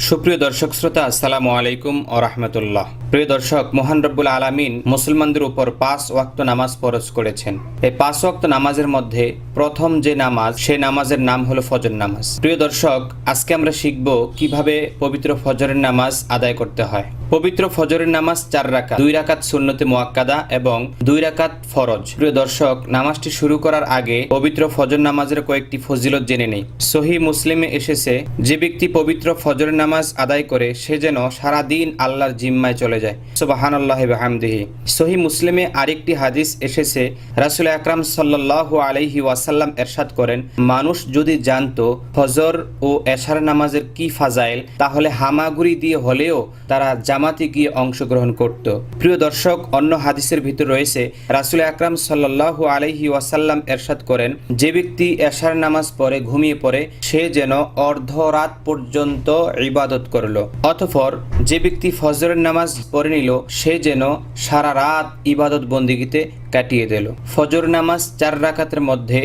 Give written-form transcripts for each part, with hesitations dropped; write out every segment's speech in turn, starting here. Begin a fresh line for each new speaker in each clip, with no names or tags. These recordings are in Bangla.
সুপ্রিয় দর্শক শ্রোতা, আসসালামু আলাইকুম ও রাহমাতুল্লাহ। প্রিয় দর্শক, মহান রব্বুল আলামিন মুসলমানদের উপর 5 ওয়াক্ত নামাজ ফরজ করেছেন। এই 5 ওয়াক্ত নামাজের মধ্যে প্রথম যে নামাজ, সেই নামাজের নাম হলো ফজর নামাজ। প্রিয় দর্শক, আজকে আমরা শিখব কিভাবে পবিত্র ফজরের নামাজ আদায় করতে হয়। পবিত্র ফজরের নামাজ 4 রাকাত, 2 রাকাত সুন্নতে মুআক্কাদা এবং 2 রাকাত ফরজ। প্রিয় দর্শক, নামাজটি শুরু করার আগে পবিত্র ফজর নামাজের কয়েকটি ফজিলত জেনে নেই। সহিহ মুসলিমে এসেছে, যে ব্যক্তি পবিত্র ফজরের নামাজ আদায় করে সে যেন সারা দিন আল্লাহর জিম্মায় চলে যায়। সুবহানাল্লাহি ওয়া বিহামদিহি। সহিহ মুসলিমে আরেকটি হাদিস এসেছে, রাসূল আকরাম সাল্লাল্লাহু আলাইহি ওয়াসাল্লাম ইরশাদ করেন, মানুষ যদি জানতো ফজর ও এশার নামাজের কি ফাজাইল, তাহলে হামাগুড়ি দিয়ে হলেও তারা জামাতে গিয়ে অংশগ্রহণ করত। প্রিয় দর্শক, অন্য হাদিসের ভিতর রয়েছে, রাসূল আকরাম সাল্লাল্লাহু আলাইহি ওয়াসাল্লাম ইরশাদ করেন, যে ব্যক্তি এশার নামাজ পড়ে ঘুমিয়ে পড়ে সে যেন অর্ধরাত পর্যন্ত ইবাদত করলো, অতঃপর যে ব্যক্তি ফজরের নামাজ পড়ে নিল সে যেন সারা রাত ইবাদত বন্দিগিতে কাটিয়ে দিল। ফজর নামাজ 4 রাকাতের মধ্যে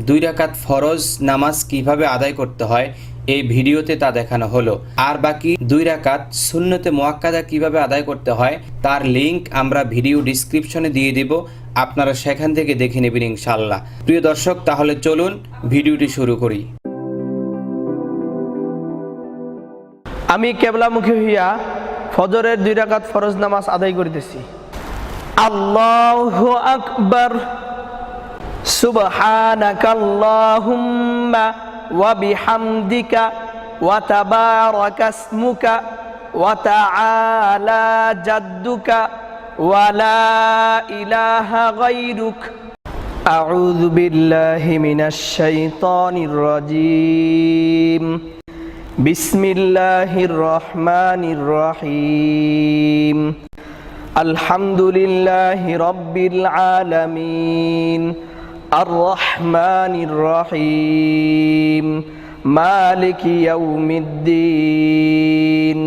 2 রাকাত ফরজ নামাজ কিভাবে আদায় করতে হয় এই ভিডিওতে তা দেখানো হলো। আর বাকি 2 রাকাত সুন্নতে মুআক্কাদা কিভাবে আদায় করতে হয় তার লিংক আমরা ভিডিও ডেসক্রিপশনে দিয়ে দেব, আপনারা সেখান থেকে দেখে নেবেন ইনশাআল্লাহ। প্রিয় দর্শক, তাহলে চলুন ভিডিওটি শুরু করি।
আমি কেবলামুখী হইয়া ফজরের 2 রাকাত ফরজ নামাজ আদায় করিতেছি। আল্লাহু আকবার। সুবহানাকাল্লাহুম্মা ওয়া বিহামদিকা ওয়া তাবারাকা ইসমুকা ওয়া তাআলা জাদ্দুকা ওয়া লা ইলাহা গায়রুক। আউযু বিল্লাহি মিনাশ শাইতানির রাজীম। বিসমিল্লাহির রহমানির রহিম। আলহামদুলিল্লাহি রাব্বিল আলামিন। আর রহমানির রহিম। মালিকি ইয়াউমিদ্দিন।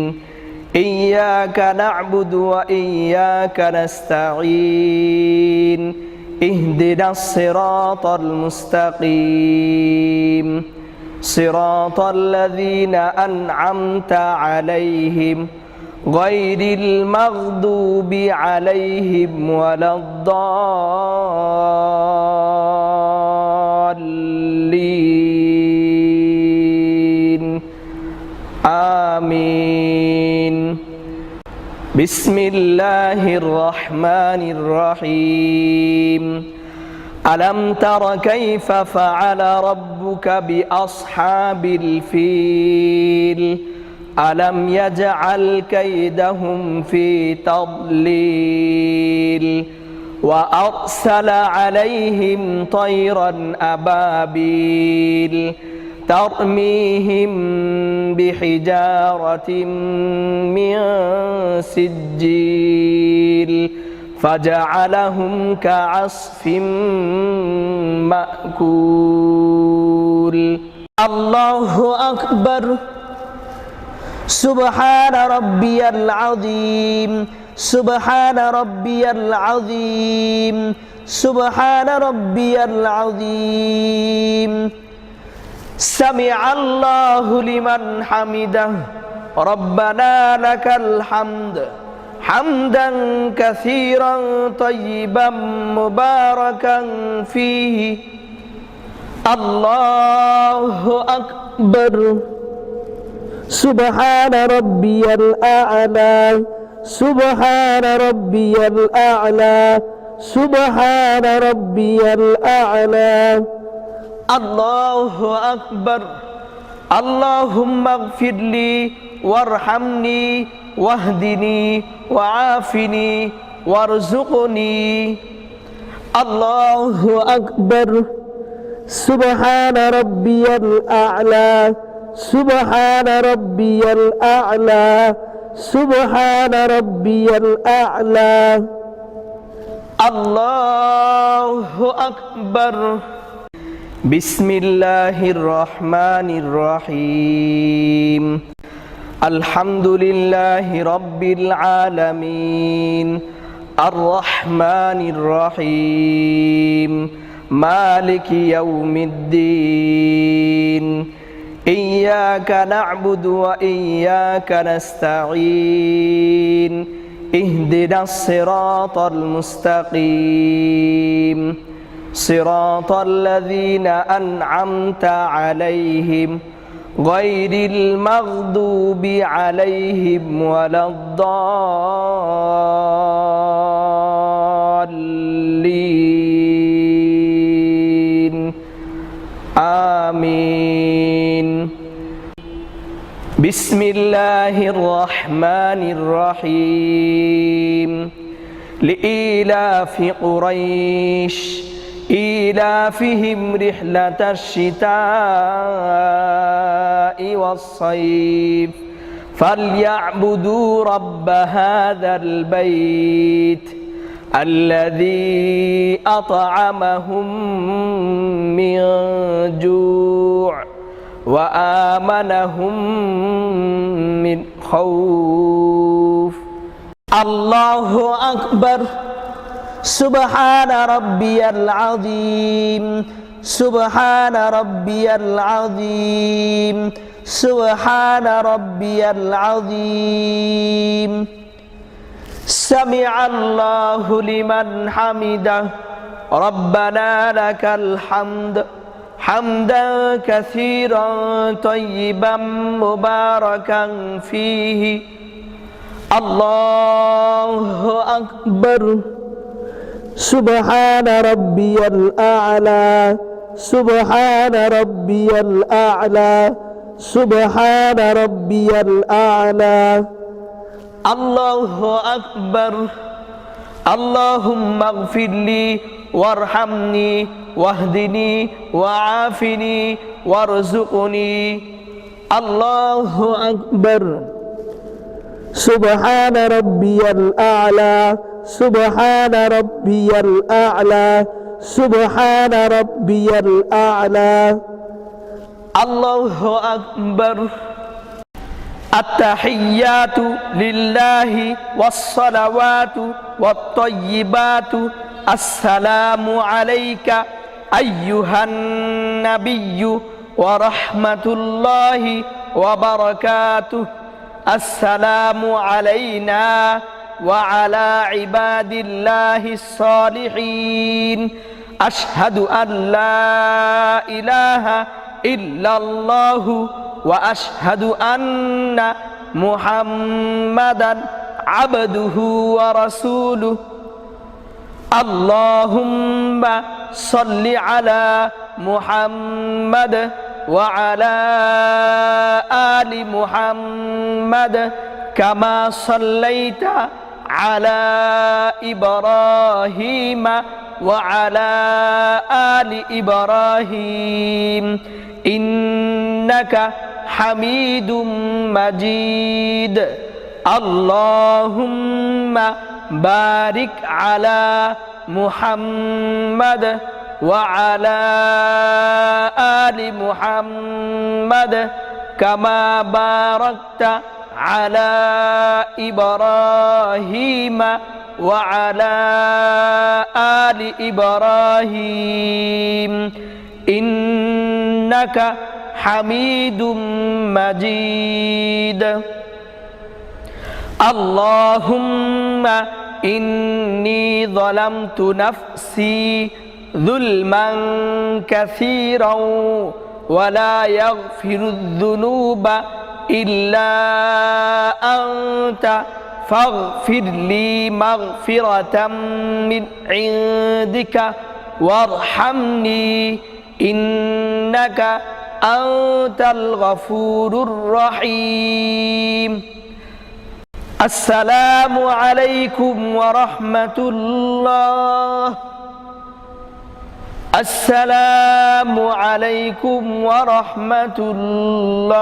ইয়্যাকা না'বুদু ওয়া ইয়্যাকা নাস্তাঈন। ইহদিনাস সিরাতাল মুস্তাকিম। صراط الذين أنعمت عليهم غير المغضوب عليهم ولا الضالين آمين. بسم الله الرحمن الرحيم. ألم تر كيف فعل ربك بأصحاب الفيل ألم يجعل كيدهم في تضليل وأرسل عليهم طيرا أبابيل ترميهم بحجارة من سجيل فجعلهم كعصف مأكول. الله أكبر. سبحان ربي العظيم. سبحان ربي العظيم. سبحان ربي العظيم. سمع الله لمن حمده. ربنا لك الحمد حمدا كثيرا طيبا مباركا فيه. الله أكبر. سبحان ربي الأعلى. سبحان ربي الأعلى. سبحان ربي الأعلى. الله أكبر. اللهم اغفر لي وارحمني واهدني وعافني وارزقني. الله أكبر. سبحان ربي الأعلى. سبحان ربي الأعلى. سبحان ربي الأعلى. الله أكبر. بسم الله الرحمن الرحيم. الحمد لله رب العالمين. الرحمن الرحيم. مالك يوم الدين. إياك نعبد وإياك نستعين اهدنا الصراط المستقيم صراط الذين أنعمت عليهم غير المغضوب عليهم ولا الضالين آمين بسم الله الرحمن الرحيم لإيلاف قريش إيلافهم رحلة الشتاء والصيف فليعبدوا رب هذا البيت الذي أطعمهم من جوع وآمنهم من خوف الله أكبر سبحان ربي العظيم سبحان ربي العظيم سبحان ربي العظيم سمع الله لمن حمده ربنا لك الحمد حمدا كثيرا طيبا مباركا فيه الله أكبر سبحان ربي الأعلى سبحان ربي الأعلى سبحان ربي الأعلى الله أكبر اللهم اغفر لي وارحمني واهدني وعافني وارزقني الله أكبر سبحان ربي الأعلى سبحان ربي الأعلى سبحان ربي الأعلى الله أكبر التحيات لله والصلوات والطيبات السلام عليك أيها النبي ورحمة الله وبركاته السلام علينا وعلى عباد الله الصالحين أشهد أن لا إله إلا الله وأشهد أن محمدا عبده ورسوله اللهم صل على محمد وعلى آل محمد كما صليت على إبراهيم وعلى آل إبراهيم إنك حميد مجيد اللهم بارك على محمد وعلى آل محمد كما باركت على إبراهيم وعلى آل إبراهيم إنك حميد مجيد اللهم إني ظلمت نفسي ظلما كثيرا ولا يغفر الذنوب إلا أنت فاغفر لي مغفرة من عندك وارحمني إنك أنت الغفور الرحيم السلام عليكم ورحمة الله السلام عليكم ورحمة الله